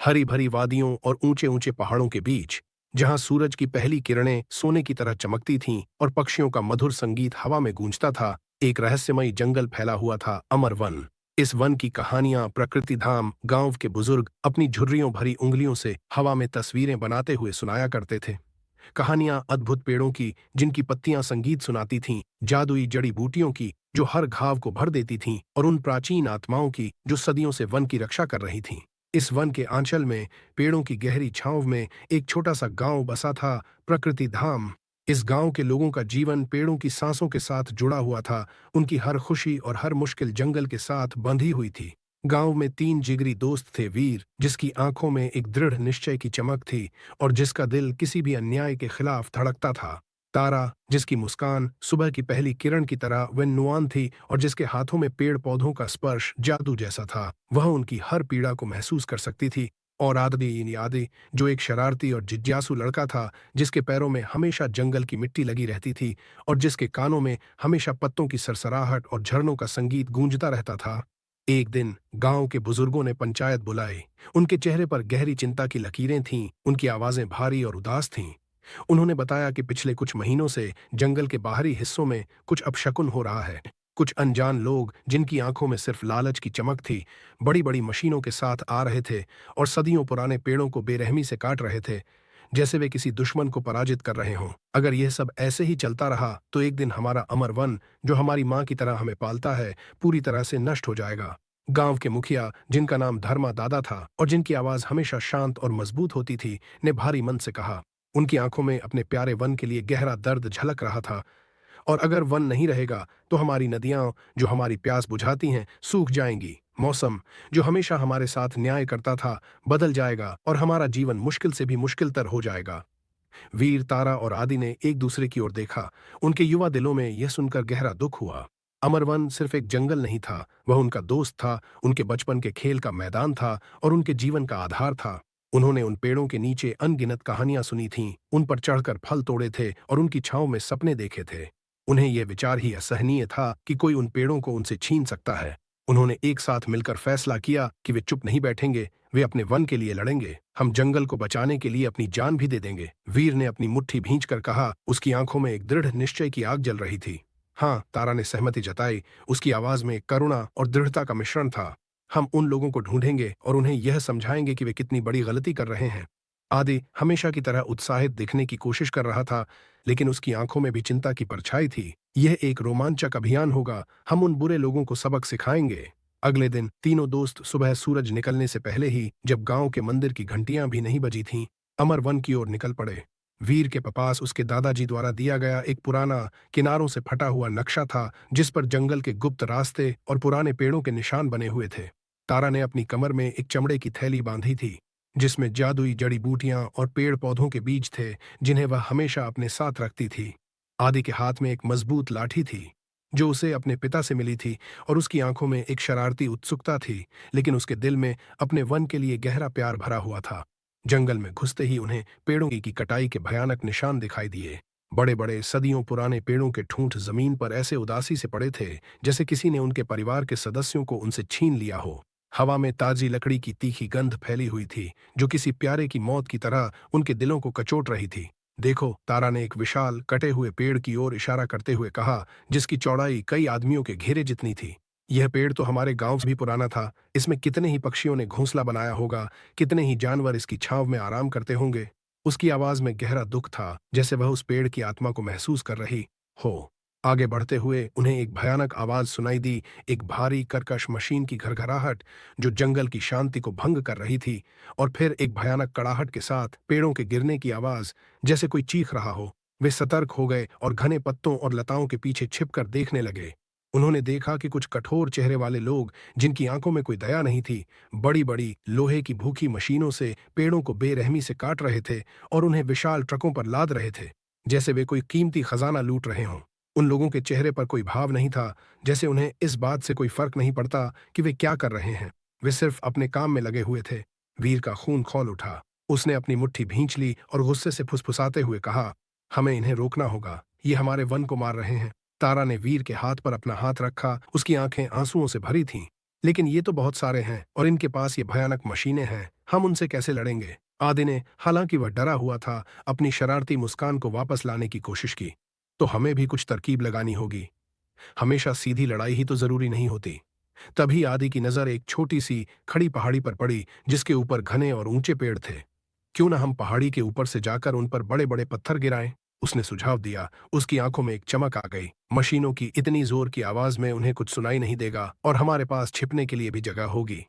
हरी भरी वादियों और ऊंचे ऊंचे पहाड़ों के बीच, जहां सूरज की पहली किरणें सोने की तरह चमकती थीं और पक्षियों का मधुर संगीत हवा में गूंजता था, एक रहस्यमयी जंगल फैला हुआ था, अमर वन। इस वन की कहानियां प्रकृति धाम गांव के बुजुर्ग अपनी झुर्रियों भरी उंगलियों से हवा में तस्वीरें बनाते हुए सुनाया करते थे। कहानियां अद्भुत पेड़ों की जिनकी पत्तियां संगीत सुनाती थीं, जादुई जड़ी बूटियों की जो हर घाव को भर देती थीं, और उन प्राचीन आत्माओं की जो सदियों से वन की रक्षा कर रही थीं। इस वन के आंचल में, पेड़ों की गहरी छांव में, एक छोटा सा गांव बसा था, प्रकृति धाम। इस गांव के लोगों का जीवन पेड़ों की सांसों के साथ जुड़ा हुआ था, उनकी हर खुशी और हर मुश्किल जंगल के साथ बंधी हुई थी। गांव में तीन जिगरी दोस्त थे, वीर जिसकी आंखों में एक दृढ़ निश्चय की चमक थी और जिसका दिल किसी भी अन्याय के खिलाफ धड़कता था। तारा जिसकी मुस्कान सुबह की पहली किरण की तरह विन्नुआन थी और जिसके हाथों में पेड़ पौधों का स्पर्श जादू जैसा था, वह उनकी हर पीड़ा को महसूस कर सकती थी। और आदि जो एक शरारती और जिज्ञासु लड़का था, जिसके पैरों में हमेशा जंगल की मिट्टी लगी रहती थी और जिसके कानों में हमेशा पत्तों की सरसराहट और झरनों का संगीत गूंजता रहता था। एक दिन गांव के बुजुर्गों ने पंचायत बुलाई। उनके चेहरे पर गहरी चिंता की लकीरें थीं, उनकी आवाजें भारी और उदास थीं। उन्होंने बताया कि पिछले कुछ महीनों से जंगल के बाहरी हिस्सों में कुछ अपशकुन हो रहा है। कुछ अनजान लोग जिनकी आंखों में सिर्फ लालच की चमक थी, बड़ी बड़ी मशीनों के साथ आ रहे थे और सदियों पुराने पेड़ों को बेरहमी से काट रहे थे, जैसे वे किसी दुश्मन को पराजित कर रहे हों। अगर यह सब ऐसे ही चलता रहा तो एक दिन हमारा अमर वन, जो हमारी माँ की तरह हमें पालता है, पूरी तरह से नष्ट हो जाएगा। गांव के मुखिया, जिनका नाम धर्मा दादा था और जिनकी आवाज हमेशा शांत और मजबूत होती थी, ने भारी मन से कहा। उनकी आंखों में अपने प्यारे वन के लिए गहरा दर्द झलक रहा था। और अगर वन नहीं रहेगा तो हमारी नदियां, जो हमारी प्यास बुझाती हैं, सूख जाएंगी। मौसम, जो हमेशा हमारे साथ न्याय करता था, बदल जाएगा और हमारा जीवन मुश्किल से भी मुश्किलतर हो जाएगा। वीर, तारा और आदि ने एक दूसरे की ओर देखा। उनके युवा दिलों में यह सुनकर गहरा दुख हुआ। अमरवन सिर्फ एक जंगल नहीं था, वह उनका दोस्त था, उनके बचपन के खेल का मैदान था और उनके जीवन का आधार था। उन्होंने उन पेड़ों के नीचे अनगिनत कहानियां सुनी थीं, उन पर चढ़कर फल तोड़े थे और उनकी छांव में सपने देखे थे। उन्हें यह विचार ही असहनीय था कि कोई उन पेड़ों को उनसे छीन सकता है। उन्होंने एक साथ मिलकर फैसला किया कि वे चुप नहीं बैठेंगे, वे अपने वन के लिए लड़ेंगे। हम जंगल को बचाने के लिए अपनी जान भी दे देंगे, वीर ने अपनी मुट्ठी भींचकर कहा। उसकी आंखों में एक दृढ़ निश्चय की आग जल रही थी। हाँ, तारा ने सहमति जताई। उसकी आवाज में करुणा और दृढ़ता का मिश्रण था। हम उन लोगों को ढूंढेंगे और उन्हें यह समझाएंगे कि वे कितनी बड़ी गलती कर रहे हैं। आदि हमेशा की तरह उत्साहित दिखने की कोशिश कर रहा था, लेकिन उसकी आंखों में भी चिंता की परछाई थी। यह एक रोमांचक अभियान होगा, हम उन बुरे लोगों को सबक सिखाएंगे। अगले दिन तीनों दोस्त सुबह सूरज निकलने से पहले ही, जब गांव के मंदिर की घंटियां भी नहीं बजी थीं, अमर वन की ओर निकल पड़े। वीर के पास उसके दादाजी द्वारा दिया गया एक पुराना, किनारों से फटा हुआ नक्शा था, जिस पर जंगल के गुप्त रास्ते और पुराने पेड़ों के निशान बने हुए थे। तारा ने अपनी कमर में एक चमड़े की थैली बांधी थी, जिसमें जादुई जड़ी बूटियां और पेड़ पौधों के बीज थे, जिन्हें वह हमेशा अपने साथ रखती थी। आदि के हाथ में एक मजबूत लाठी थी, जो उसे अपने पिता से मिली थी, और उसकी आंखों में एक शरारती उत्सुकता थी, लेकिन उसके दिल में अपने वन के लिए गहरा प्यार भरा हुआ था। जंगल में घुसते ही उन्हें पेड़ों की कटाई के भयानक निशान दिखाई दिए। बड़े बड़े सदियों पुराने पेड़ों के ठूंठ जमीन पर ऐसे उदासी से पड़े थे, जैसे किसी ने उनके परिवार के सदस्यों को उनसे छीन लिया हो। हवा में ताजी लकड़ी की तीखी गंध फैली हुई थी, जो किसी प्यारे की मौत की तरह उनके दिलों को कचोट रही थी। देखो, तारा ने एक विशाल कटे हुए पेड़ की ओर इशारा करते हुए कहा, जिसकी चौड़ाई कई आदमियों के घेरे जितनी थी। यह पेड़ तो हमारे गांव से भी पुराना था। इसमें कितने ही पक्षियों ने घोंसला बनाया होगा, कितने ही जानवर इसकी छांव में आराम करते होंगे। उसकी आवाज में गहरा दुख था, जैसे वह उस पेड़ की आत्मा को महसूस कर रही हो। आगे बढ़ते हुए उन्हें एक भयानक आवाज सुनाई दी, एक भारी कर्कश मशीन की घरघराहट, जो जंगल की शांति को भंग कर रही थी। और फिर एक भयानक कड़ाहट के साथ पेड़ों के गिरने की आवाज, जैसे कोई चीख रहा हो। वे सतर्क हो गए और घने पत्तों और लताओं के पीछे छिपकर देखने लगे। उन्होंने देखा कि कुछ कठोर चेहरे वाले लोग, जिनकी आंखों में कोई दया नहीं थी, बड़ी बड़ी लोहे की भूखी मशीनों से पेड़ों को बेरहमी से काट रहे थे और उन्हें विशाल ट्रकों पर लाद रहे थे, जैसे वे कोई कीमती खजाना लूट रहे हों। उन लोगों के चेहरे पर कोई भाव नहीं था, जैसे उन्हें इस बात से कोई फर्क नहीं पड़ता कि वे क्या कर रहे हैं। वे सिर्फ अपने काम में लगे हुए थे। वीर का खून खौल उठा। उसने अपनी मुट्ठी भींच ली और गुस्से से फुसफुसाते हुए कहा, हमें इन्हें रोकना होगा, ये हमारे वन को मार रहे हैं। तारा ने वीर के हाथ पर अपना हाथ रखा, उसकी आंखें आंसुओं से भरी थीं। लेकिन ये तो बहुत सारे हैं और इनके पास ये भयानक मशीनें हैं, हम उनसे कैसे लड़ेंगे? आदि ने, हालांकि वह डरा हुआ था, अपनी शरारती मुस्कान को वापस लाने की कोशिश की। तो हमें भी कुछ तरकीब लगानी होगी। हमेशा सीधी लड़ाई ही तो जरूरी नहीं होती। तभी आदि की नजर एक छोटी सी खड़ी पहाड़ी पर पड़ी, जिसके ऊपर घने और ऊंचे पेड़ थे। क्यों ना हम पहाड़ी के ऊपर से जाकर उन पर बड़े बड़े पत्थर गिराएं? उसने सुझाव दिया। उसकी आंखों में एक चमक आ गई। मशीनों की इतनी जोर की आवाज में उन्हें कुछ सुनाई नहीं देगा और हमारे पास छिपने के लिए भी जगह होगी।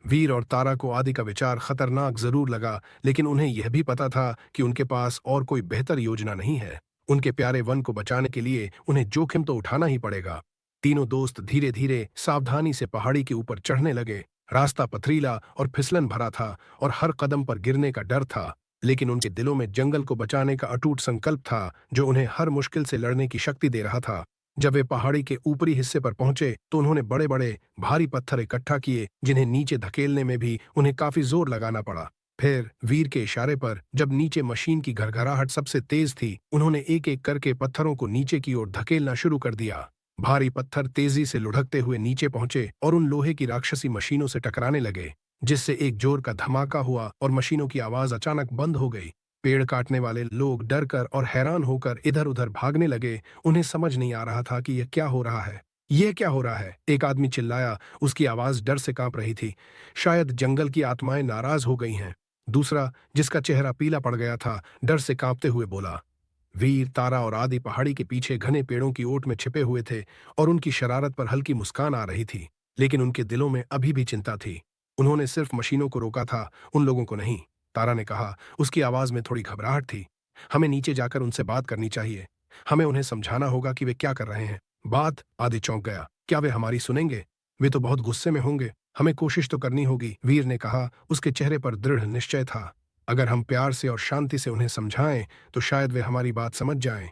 वीर और तारा को आदि का विचार खतरनाक जरूर लगा, लेकिन उन्हें यह भी पता था कि उनके पास और कोई बेहतर योजना नहीं है। उनके प्यारे वन को बचाने के लिए उन्हें जोखिम तो उठाना ही पड़ेगा। तीनों दोस्त धीरे धीरे सावधानी से पहाड़ी के ऊपर चढ़ने लगे। रास्ता पथरीला और फिसलन भरा था और हर कदम पर गिरने का डर था, लेकिन उनके दिलों में जंगल को बचाने का अटूट संकल्प था, जो उन्हें हर मुश्किल से लड़ने की शक्ति दे रहा था। जब वे पहाड़ी के ऊपरी हिस्से पर पहुंचे तो उन्होंने बड़े बड़े भारी पत्थर इकट्ठा किए, जिन्हें नीचे धकेलने में भी उन्हें काफी जोर लगाना पड़ा। फिर वीर के इशारे पर जब नीचे मशीन की घरघराहट सबसे तेज थी, उन्होंने एक एक करके पत्थरों को नीचे की ओर धकेलना शुरू कर दिया। भारी पत्थर तेजी से लुढ़कते हुए नीचे पहुंचे और उन लोहे की राक्षसी मशीनों से टकराने लगे, जिससे एक जोर का धमाका हुआ और मशीनों की आवाज अचानक बंद हो गई। पेड़ काटने वाले लोग डर कर और हैरान होकर इधर उधर भागने लगे। उन्हें समझ नहीं आ रहा था कि यह क्या हो रहा है। यह क्या हो रहा है? एक आदमी चिल्लाया। उसकी आवाज डर से कांप रही थी। शायद जंगल की आत्माएं नाराज हो गई हैं। दूसरा, जिसका चेहरा पीला पड़ गया था, डर से कांपते हुए बोला। वीर, तारा और आदि पहाड़ी के पीछे घने पेड़ों की ओट में छिपे हुए थे और उनकी शरारत पर हल्की मुस्कान आ रही थी, लेकिन उनके दिलों में अभी भी चिंता थी। उन्होंने सिर्फ मशीनों को रोका था, उन लोगों को नहीं। तारा ने कहा। उसकी आवाज में थोड़ी घबराहट थी। हमें नीचे जाकर उनसे बात करनी चाहिए। हमें उन्हें समझाना होगा कि वे क्या कर रहे हैं। बात? आदि चौंक गया। क्या वे हमारी सुनेंगे? वे तो बहुत गुस्से में होंगे। हमें कोशिश तो करनी होगी, वीर ने कहा। उसके चेहरे पर दृढ़ निश्चय था। अगर हम प्यार से और शांति से उन्हें समझाएं तो शायद वे हमारी बात समझ जाएं।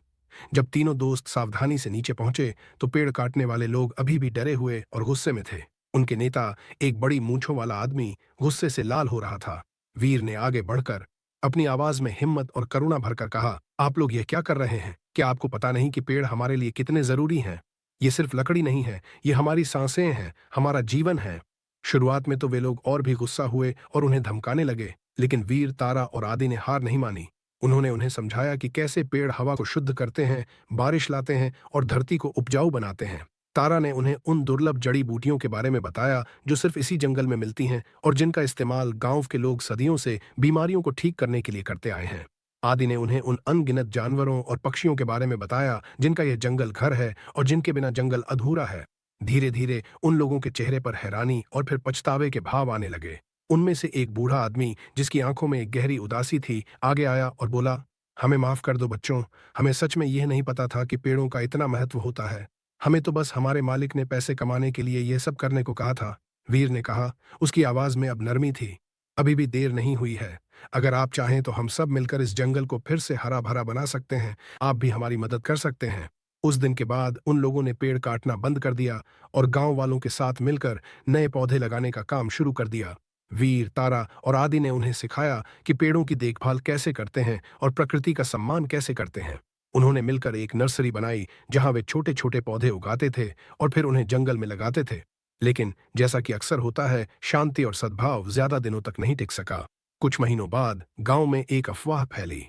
जब तीनों दोस्त सावधानी से नीचे पहुंचे तो पेड़ काटने वाले लोग अभी भी डरे हुए और गुस्से में थे। उनके नेता, एक बड़ी मूंछों वाला आदमी, गुस्से से लाल हो रहा था। वीर ने आगे बढ़कर अपनी आवाज में हिम्मत और करुणा भरकर कहा, आप लोग ये क्या कर रहे हैं? क्या आपको पता नहीं कि पेड़ हमारे लिए कितने जरूरी हैं? ये सिर्फ लकड़ी नहीं है, ये हमारी सांसें हैं, हमारा जीवन है। शुरुआत में तो वे लोग और भी गुस्सा हुए और उन्हें धमकाने लगे, लेकिन वीर, तारा और आदि ने हार नहीं मानी। उन्होंने उन्हें समझाया कि कैसे पेड़ हवा को शुद्ध करते हैं, बारिश लाते हैं और धरती को उपजाऊ बनाते हैं। तारा ने उन्हें उन दुर्लभ जड़ी बूटियों के बारे में बताया जो सिर्फ इसी जंगल में मिलती हैं और जिनका इस्तेमाल गांव के लोग सदियों से बीमारियों को ठीक करने के लिए करते आए हैं। आदि ने उन्हें उन अनगिनत जानवरों और पक्षियों के बारे में बताया जिनका यह जंगल घर है और जिनके बिना जंगल अधूरा है। धीरे धीरे उन लोगों के चेहरे पर हैरानी और फिर पछतावे के भाव आने लगे। उनमें से एक बूढ़ा आदमी, जिसकी आंखों में एक गहरी उदासी थी, आगे आया और बोला, हमें माफ कर दो बच्चों, हमें सच में यह नहीं पता था कि पेड़ों का इतना महत्व होता है। हमें तो बस हमारे मालिक ने पैसे कमाने के लिए यह सब करने को कहा था। वीर ने कहा। उसकी आवाज में अब नरमी थी। अभी भी देर नहीं हुई है। अगर आप चाहें तो हम सब मिलकर इस जंगल को फिर से हरा भरा बना सकते हैं। आप भी हमारी मदद कर सकते हैं। उस दिन के बाद उन लोगों ने पेड़ काटना बंद कर दिया और गांव वालों के साथ मिलकर नए पौधे लगाने का काम शुरू कर दिया। वीर, तारा और आदि ने उन्हें सिखाया कि पेड़ों की देखभाल कैसे करते हैं और प्रकृति का सम्मान कैसे करते हैं। उन्होंने मिलकर एक नर्सरी बनाई जहां वे छोटे छोटे पौधे उगाते थे और फिर उन्हें जंगल में लगाते थे। लेकिन जैसा कि अक्सर होता है, शांति और सद्भाव ज्यादा दिनों तक नहीं टिक सका। कुछ महीनों बाद गांव में एक अफवाह फैली।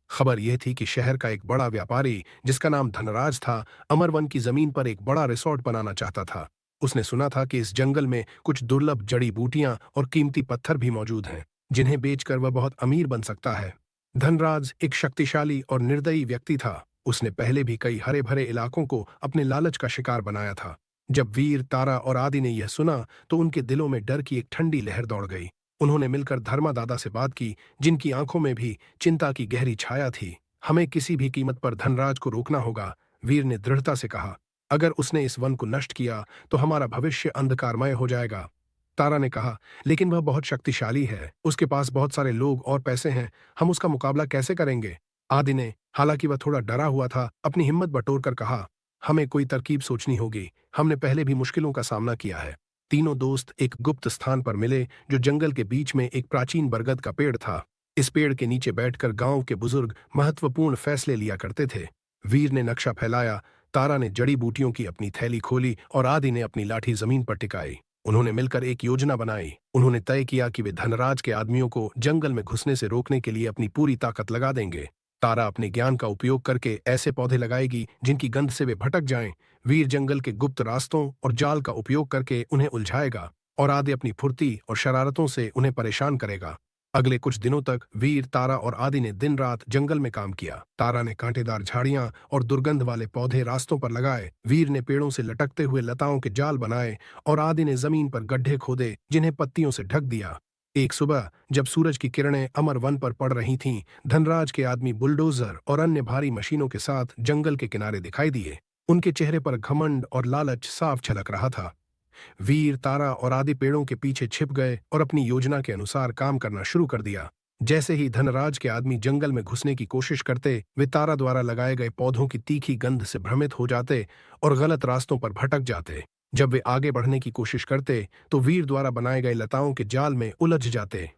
खबर यह थी कि शहर का एक बड़ा व्यापारी, जिसका नाम धनराज था, अमरवन की जमीन पर एक बड़ा रिसोर्ट बनाना चाहता था। उसने सुना था कि इस जंगल में कुछ दुर्लभ जड़ी बूटियां और कीमती पत्थर भी मौजूद हैं, जिन्हें बेचकर वह बहुत अमीर बन सकता है। धनराज एक शक्तिशाली और निर्दयी व्यक्ति था। उसने पहले भी कई हरे भरे इलाकों को अपने लालच का शिकार बनाया था। जब वीर, तारा और आदि ने यह सुना तो उनके दिलों में डर की एक ठंडी लहर दौड़ गई। उन्होंने मिलकर धर्मा दादा से बात की, जिनकी आंखों में भी चिंता की गहरी छाया थी। हमें किसी भी कीमत पर धनराज को रोकना होगा, वीर ने दृढ़ता से कहा। अगर उसने इस वन को नष्ट किया तो हमारा भविष्य अंधकारमय हो जाएगा। तारा ने कहा, लेकिन वह बहुत शक्तिशाली है, उसके पास बहुत सारे लोग और पैसे हैं, हम उसका मुकाबला कैसे करेंगे? आदि ने, हालांकि वह थोड़ा डरा हुआ था, अपनी हिम्मत बटोरकर कहा, हमें कोई तरकीब सोचनी होगी, हमने पहले भी मुश्किलों का सामना किया है। तीनों दोस्त एक गुप्त स्थान पर मिले जो जंगल के बीच में एक प्राचीन बरगद का पेड़ था। इस पेड़ के नीचे बैठकर गांव के बुजुर्ग महत्वपूर्ण फैसले लिया करते थे। वीर ने नक्शा फैलाया, तारा ने जड़ी बूटियों की अपनी थैली खोली और आदि ने अपनी लाठी जमीन पर टिकाई। उन्होंने मिलकर एक योजना बनाई। उन्होंने तय किया कि वे धनराज के आदमियों को जंगल में घुसने से रोकने के लिए अपनी पूरी ताकत लगा देंगे। तारा अपने ज्ञान का उपयोग करके ऐसे पौधे लगाएगी जिनकी गंध से वे भटक जाएं। वीर जंगल के गुप्त रास्तों और जाल का उपयोग करके उन्हें उलझाएगा और आदि अपनी फुर्ती और शरारतों से उन्हें परेशान करेगा। अगले कुछ दिनों तक वीर, तारा और आदि ने दिन रात जंगल में काम किया। तारा ने कांटेदार झाड़ियां और दुर्गंध वाले पौधे रास्तों पर लगाए। वीर ने पेड़ों से लटकते हुए लताओं के जाल बनाए और आदि ने जमीन पर गड्ढे खोदे जिन्हें पत्तियों से ढक दिया। एक सुबह जब सूरज की किरणें अमर वन पर पड़ रही थीं, धनराज के आदमी बुलडोजर और अन्य भारी मशीनों के साथ जंगल के किनारे दिखाई दिए। उनके चेहरे पर घमंड और लालच साफ झलक रहा था। वीर, तारा और आदि पेड़ों के पीछे छिप गए और अपनी योजना के अनुसार काम करना शुरू कर दिया। जैसे ही धनराज के आदमी जंगल में घुसने की कोशिश करते, वे तारा द्वारा लगाए गए पौधों की तीखी गंध से भ्रमित हो जाते और गलत रास्तों पर भटक जाते। जब वे आगे बढ़ने की कोशिश करते तो वीर द्वारा बनाए गए लताओं के जाल में उलझ जाते,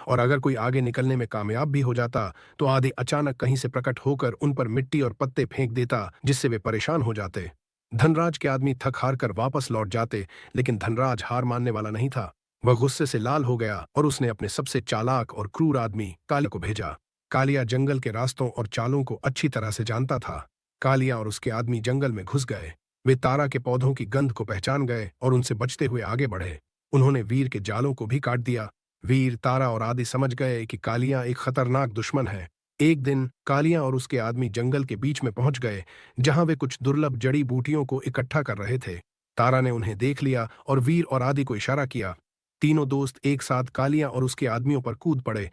और अगर कोई आगे निकलने में कामयाब भी हो जाता तो आदि अचानक कहीं से प्रकट होकर उन पर मिट्टी और पत्ते फेंक देता, जिससे वे परेशान हो जाते। धनराज के आदमी थक हार कर वापस लौट जाते, लेकिन धनराज हार मानने वाला नहीं था। वह गुस्से से लाल हो गया और उसने अपने सबसे चालाक और क्रूर आदमी कालिया को भेजा। कालिया जंगल के रास्तों और चालों को अच्छी तरह से जानता था। कालिया और उसके आदमी जंगल में घुस गए। वे तारा के पौधों की गंध को पहचान गए और उनसे बचते हुए आगे बढ़े। उन्होंने वीर के जालों को भी काट दिया। वीर, तारा और आदि समझ गए कि कालिया एक खतरनाक दुश्मन है। एक दिन कालिया और उसके आदमी जंगल के बीच में पहुंच गए, जहां वे कुछ दुर्लभ जड़ी बूटियों को इकट्ठा कर रहे थे। तारा ने उन्हें देख लिया और वीर और आदि को इशारा किया। तीनों दोस्त एक साथ कालिया और उसके आदमियों पर कूद पड़े।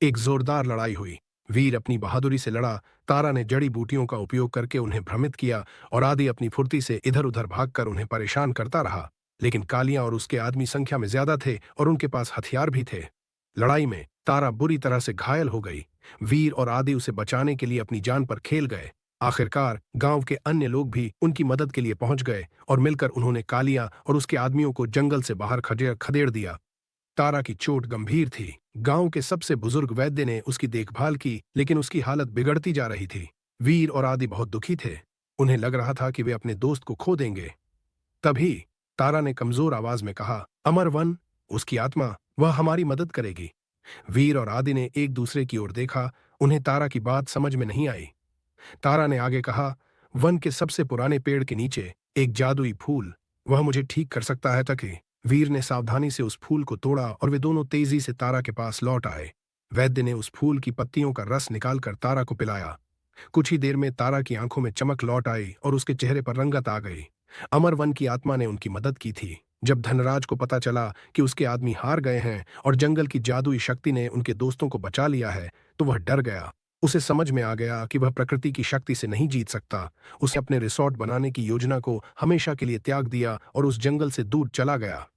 एक जोरदार लड़ाई हुई। वीर अपनी बहादुरी से लड़ा, तारा ने जड़ी बूटियों का उपयोग करके उन्हें भ्रमित किया और आदि अपनी फुर्ती से इधर उधर भागकर उन्हें परेशान करता रहा। लेकिन कालिया और उसके आदमी संख्या में ज्यादा थे और उनके पास हथियार भी थे। लड़ाई में तारा बुरी तरह से घायल हो गई। वीर और आदि उसे बचाने के लिए अपनी जान पर खेल गए। आखिरकार गांव के अन्य लोग भी उनकी मदद के लिए पहुंच गए और मिलकर उन्होंने कालिया और उसके आदमियों को जंगल से बाहर खदेड़ दिया। तारा की चोट गंभीर थी। गांव के सबसे बुजुर्ग वैद्य ने उसकी देखभाल की, लेकिन उसकी हालत बिगड़ती जा रही थी। वीर और आदि बहुत दुखी थे। उन्हें लग रहा था कि वे अपने दोस्त को खो देंगे। तभी तारा ने कमजोर आवाज में कहा, अमर वन, उसकी आत्मा, वह हमारी मदद करेगी। वीर और आदि ने एक दूसरे की ओर देखा। उन्हें तारा की बात समझ में नहीं आई। तारा ने आगे कहा, वन के सबसे पुराने पेड़ के नीचे एक जादुई फूल, वह मुझे ठीक कर सकता है। तक वीर ने सावधानी से उस फूल को तोड़ा और वे दोनों तेजी से तारा के पास लौट आए। वैद्य ने उस फूल की पत्तियों का रस निकालकर तारा को पिलाया। कुछ ही देर में तारा की आंखों में चमक लौट आई और उसके चेहरे पर रंगत आ गई। अमर वन की आत्मा ने उनकी मदद की थी। जब धनराज को पता चला कि उसके आदमी हार गए हैं और जंगल की जादुई शक्ति ने उनके दोस्तों को बचा लिया है, तो वह डर गया। उसे समझ में आ गया कि वह प्रकृति की शक्ति से नहीं जीत सकता। उसे अपने रिसोर्ट बनाने की योजना को हमेशा के लिए त्याग दिया और उस जंगल से दूर चला गया।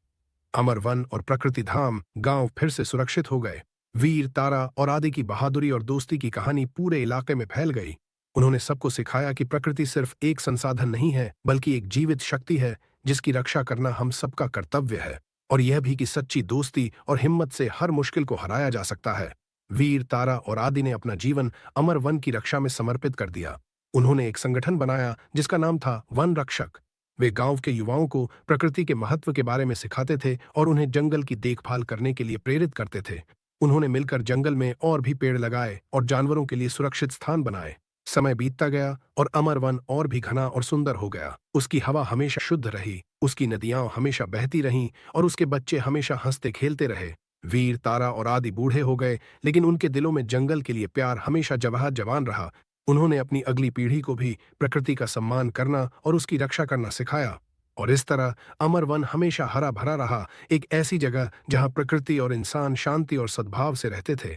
अमर वन और प्रकृति धाम गांव फिर से सुरक्षित हो गए। वीर, तारा और आदि की बहादुरी और दोस्ती की कहानी पूरे इलाके में फैल गई। उन्होंने सबको सिखाया कि प्रकृति सिर्फ एक संसाधन नहीं है, बल्कि एक जीवित शक्ति है जिसकी रक्षा करना हम सबका कर्तव्य है, और यह भी कि सच्ची दोस्ती और हिम्मत से हर मुश्किल को हराया जा सकता है। वीर, तारा और आदि ने अपना जीवन अमर वन की रक्षा में समर्पित कर दिया। उन्होंने एक संगठन बनाया जिसका नाम था वन रक्षक। वे गांव के युवाओं को प्रकृति के महत्व के बारे में सिखाते थे और उन्हें जंगल की देखभाल करने के लिए प्रेरित करते थे। उन्होंने मिलकर जंगल में और भी पेड़ लगाए और जानवरों के लिए सुरक्षित स्थान बनाए। समय बीतता गया और अमर वन और भी घना और सुंदर हो गया। उसकी हवा हमेशा शुद्ध रही, उसकी नदियां हमेशा बहती रहीं और उसके बच्चे हमेशा हंसते खेलते रहे। वीर, तारा और आदि बूढ़े हो गए, लेकिन उनके दिलों में जंगल के लिए प्यार हमेशा जवान रहा। उन्होंने अपनी अगली पीढ़ी को भी प्रकृति का सम्मान करना और उसकी रक्षा करना सिखाया, और इस तरह अमर वन हमेशा हरा भरा रहा, एक ऐसी जगह जहां प्रकृति और इंसान शांति और सद्भाव से रहते थे।